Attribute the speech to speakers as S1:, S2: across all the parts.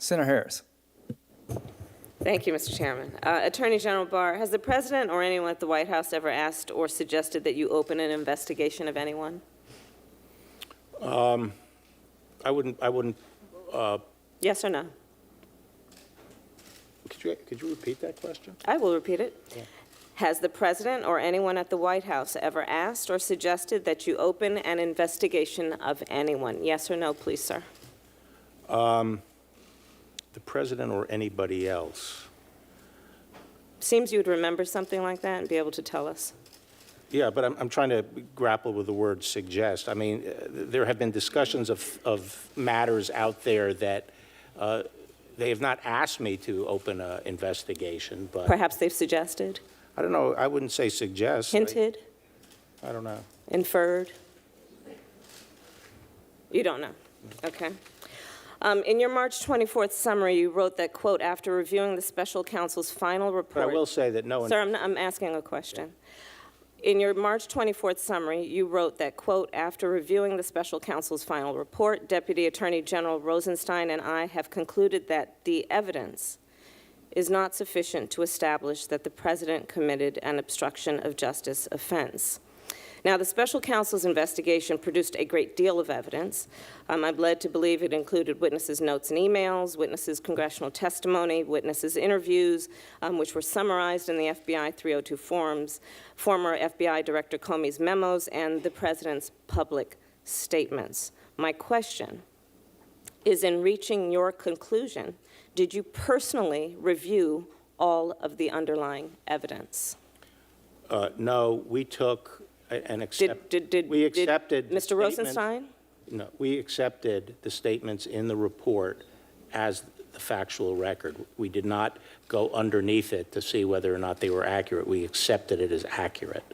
S1: Senator Harris.
S2: Thank you, Mr. Chairman. Attorney General Barr, has the President or anyone at the White House ever asked or suggested that you open an investigation of anyone?
S3: I wouldn't.
S2: Yes or no?
S3: Could you repeat that question?
S2: I will repeat it.
S3: Yeah.
S2: Has the President or anyone at the White House ever asked or suggested that you open an investigation of anyone? Yes or no, please, sir?
S3: The President or anybody else?
S2: Seems you would remember something like that and be able to tell us.
S3: Yeah, but I'm trying to grapple with the word suggest. I mean, there have been discussions of matters out there that they have not asked me to open an investigation, but
S2: Perhaps they've suggested,
S3: I don't know. I wouldn't say suggest.
S2: hinted,
S3: I don't know.
S2: inferred? You don't know? Okay. In your March 24th summary, you wrote that, quote, after reviewing the special counsel's final report.
S3: But I will say that no one.
S2: Sir, I'm asking a question. In your March 24th summary, you wrote that, quote, after reviewing the special counsel's final report, Deputy Attorney General Rosenstein and I have concluded that the evidence is not sufficient to establish that the President committed an obstruction of justice offense. Now, the special counsel's investigation produced a great deal of evidence. I'm led to believe it included witnesses' notes and emails, witnesses' congressional testimony, witnesses' interviews, which were summarized in the FBI 302 forms, former FBI Director Comey's memos, and the President's public statements. My question is, in reaching your conclusion, did you personally review all of the underlying evidence?
S3: No, we took and we accepted
S2: Mr. Rosenstein?
S3: No, we accepted the statements in the report as the factual record. We did not go underneath it to see whether or not they were accurate. We accepted it as accurate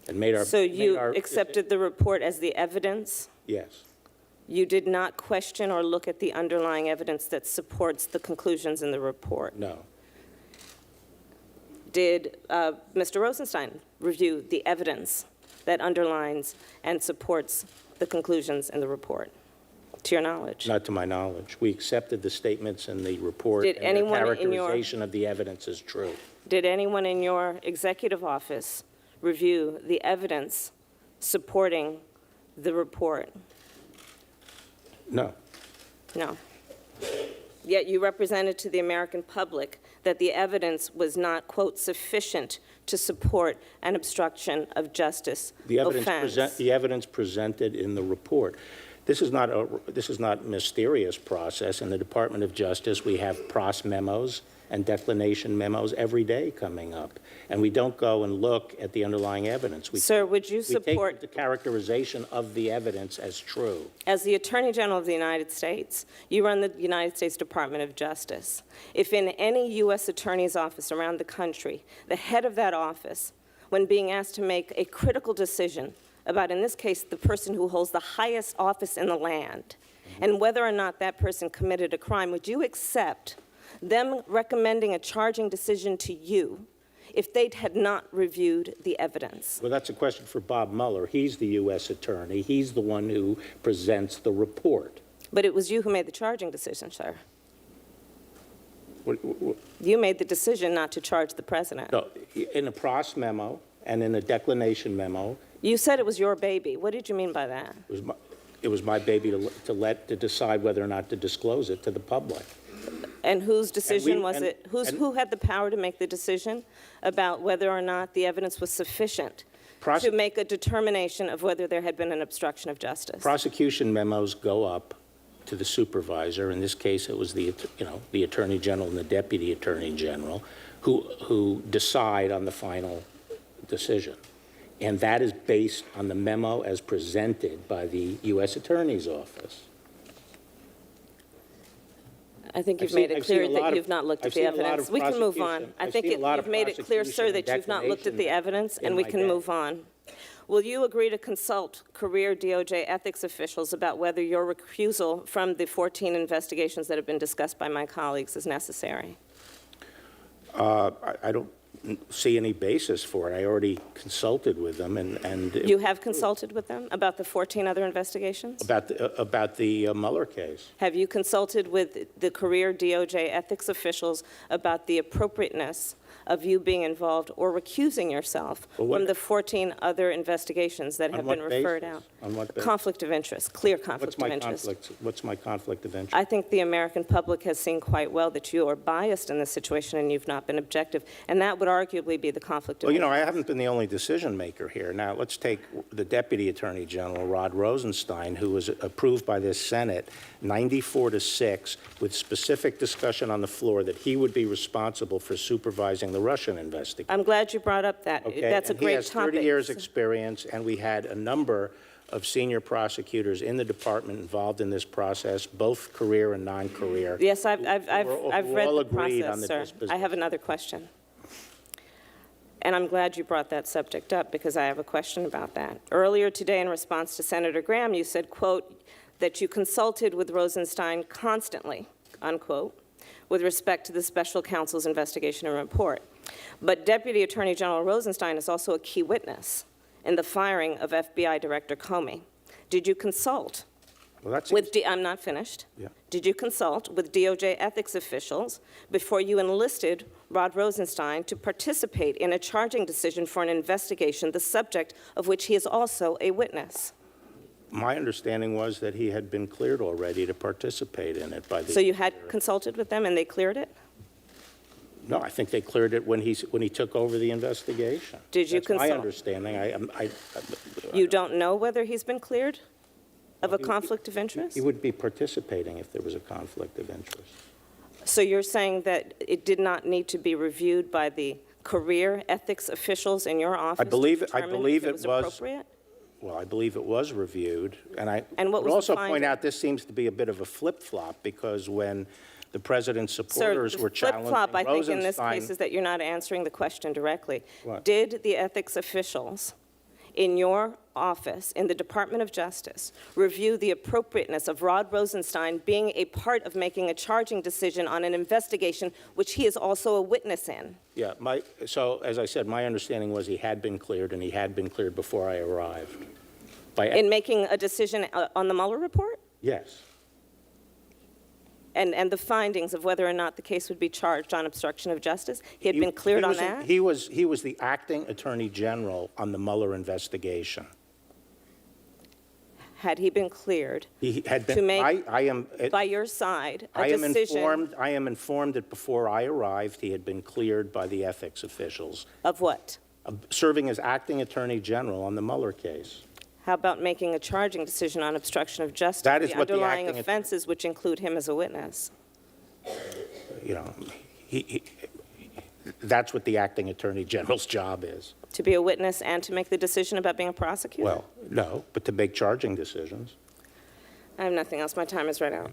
S3: and made our.
S2: So you accepted the report as the evidence?
S3: Yes.
S2: You did not question or look at the underlying evidence that supports the conclusions in the report?
S3: No.
S2: Did Mr. Rosenstein review the evidence that underlines and supports the conclusions in the report, to your knowledge?
S3: Not to my knowledge. We accepted the statements in the report,
S2: Did
S3: and
S2: anyone
S3: the
S2: in your-
S3: characterization of the evidence is true.
S2: Did anyone in your executive office review the evidence supporting the report?
S3: No.
S2: No. Yet you represented to the American public that the evidence was not, quote, sufficient to support an obstruction of justice offense.
S3: The evidence presented in the report. This is not a mysterious process. In the Department of Justice, we have pros memos and declination memos every day coming up, and we don't go and look at the underlying evidence.
S2: Sir, would you
S3: we
S2: support
S3: take the characterization of the evidence as true?
S2: As the Attorney General of the United States, you run the United States Department of Justice. If in any U.S. attorney's office around the country, the head of that office, when being asked to make a critical decision about, in this case, the person who holds the highest office in the land, and whether or not that person committed a crime, would you accept them recommending a charging decision to you if they had not reviewed the evidence?
S3: Well, that's a question for Bob Mueller. He's the U.S. attorney. He's the one who presents the report.
S2: But it was you who made the charging decision, sir.
S3: What,
S2: You made the decision not to charge the president.
S3: no, in a pros memo and in a declination memo,
S2: You said it was your baby. What did you mean by that?
S3: it was my baby to decide whether or not to disclose it to the public.
S2: And whose decision was
S3: and-
S2: it? Who had the power to make the decision about whether or not the evidence was sufficient to make a determination of whether there had been an obstruction of justice?
S3: Prosecution memos go up to the supervisor. In this case, it was the Attorney General and the Deputy Attorney General who decide on the final decision. And that is based on the memo as presented by the U.S. Attorney's Office.
S2: I think you've made it clear that you've not looked at the evidence. We can move on. I think you've made it clear, sir, that you've not looked at the evidence, and we can move on. Will you agree to consult career DOJ ethics officials about whether your recusal from the 14 investigations that have been discussed by my colleagues is necessary?
S3: I don't. see any basis for it. I already consulted with them, and
S2: You have consulted with them about the 14 other investigations?
S3: about the Mueller case.
S2: Have you consulted with the career DOJ ethics officials about the appropriateness of you being involved or recusing yourself from the 14 other investigations that have been referred out?
S3: On what basis?
S2: Conflict of interest, clear conflict of interest.
S3: What's my conflict of interest?
S2: I think the American public has seen quite well that you are biased in this situation and you've not been objective, and that would arguably be the conflict of
S3: Well, you
S2: interest.
S3: know, I haven't been the only decision maker here. Now, let's take the Deputy Attorney General, Rod Rosenstein, who was approved by this Senate 94-6 with specific discussion on the floor that he would be responsible for supervising the Russian investigation.
S2: I'm glad you brought up that.
S3: Okay?
S2: That's a
S3: And
S2: great
S3: he has
S2: topic.
S3: 30 years experience, and we had a number of senior prosecutors in the department involved in this process, both career and non-career.
S2: Yes, I've
S3: who
S2: read
S3: all
S2: the
S3: agreed on
S2: process,
S3: the
S2: sir.
S3: disposition.
S2: I have another question. And I'm glad you brought that subject up because I have a question about that. Earlier today, in response to Senator Graham, you said, quote, that you consulted with Rosenstein constantly, unquote, with respect to the special counsel's investigation and report. But Deputy Attorney General Rosenstein is also a key witness in the firing of FBI Director Comey. Did you consult
S3: Well, that's
S2: I'm not finished.
S3: Yeah.
S2: Did you consult with DOJ ethics officials before you enlisted Rod Rosenstein to participate in a charging decision for an investigation, the subject of which he is also a witness?
S3: My understanding was that he had been cleared already to participate in it by the...
S2: So you had consulted with them and they cleared it?
S3: No, I think they cleared it when he took over the investigation.
S2: Did you
S3: That's my
S2: consult?
S3: understanding.
S2: You don't know whether he's been cleared of a conflict of interest?
S3: He would be participating if there was a conflict of interest.
S2: So you're saying that it did not need to be reviewed by the career ethics officials in your office
S3: believe
S2: to
S3: it- I
S2: determine
S3: believe
S2: if
S3: it
S2: was
S3: was-
S2: appropriate?
S3: Well, I believe it was reviewed, and I
S2: And what
S3: would
S2: was the
S3: also point
S2: finding?
S3: out this seems to be a bit of a flip-flop, because when the president's
S2: Sir,
S3: supporters were
S2: the
S3: challenging
S2: flip-flop, I think, in this
S3: Rosenstein...
S2: case is that you're not answering the question directly.
S3: What?
S2: Did the ethics officials in your office, in the Department of Justice, review the appropriateness of Rod Rosenstein being a part of making a charging decision on an investigation which he is also a witness in?
S3: Yeah, so as I said, my understanding was he had been cleared, and he had been cleared before I arrived.
S2: In making a decision on the Mueller report?
S3: Yes.
S2: And the findings of whether or not the case would be charged on obstruction of justice? He had been cleared on that?
S3: He was the acting attorney general on the Mueller investigation.
S2: Had he been cleared
S3: He had been...
S2: to make,
S3: I am...
S2: by your side, a
S3: I am
S2: decision
S3: informed that before I arrived, he had been cleared by the ethics officials,
S2: of what?
S3: serving as acting attorney general on the Mueller case.
S2: How about making a charging decision on obstruction of justice?
S3: That is
S2: the
S3: what the
S2: underlying
S3: acting
S2: offenses, which include him as a witness.
S3: You know, that's what the acting attorney general's job is.
S2: To be a witness and to make the decision about being a prosecutor?
S3: Well, no, but to make charging decisions.
S2: I have nothing else. My time is right out.